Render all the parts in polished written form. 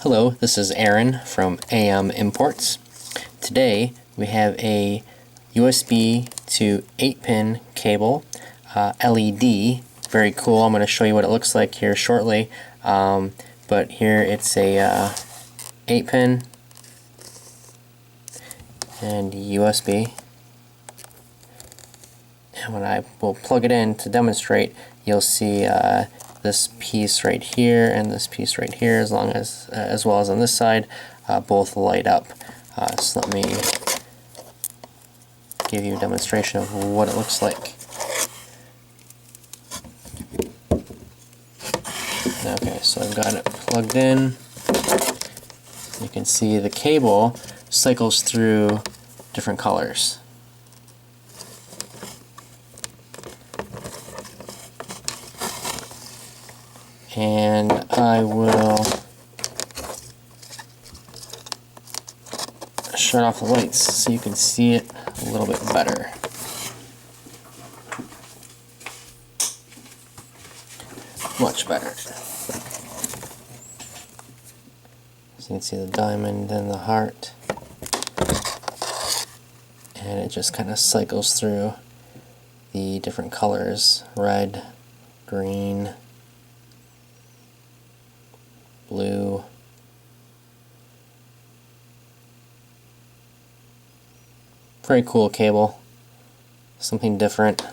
Hello, this is Aaron from AM Imports. Today we have a USB to 8-pin cable, LED. Very cool. I'm going to show you what it looks like here shortly. But here it's a 8-pin and USB. And when I will plug it in to demonstrate, you'll see this piece right here and this piece right here, as well as on this side, both light up. So let me give you a demonstration of what it looks like. Okay, so I've got it plugged in. You can see the cable cycles through different colors. And I will shut off the lights so you can see it a little bit better. Much better. So you can see the diamond and the heart. And it just kind of cycles through the different colors: red, green, blue. Very cool cable. Something different.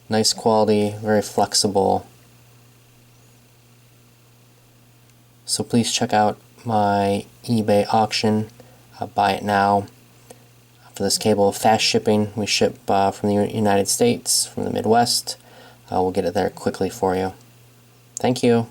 Nice quality, very flexible. So please check out my eBay auction. Buy it now. For this cable, fast shipping. We ship from the United States, from the Midwest. We'll get it there quickly for you. Thank you.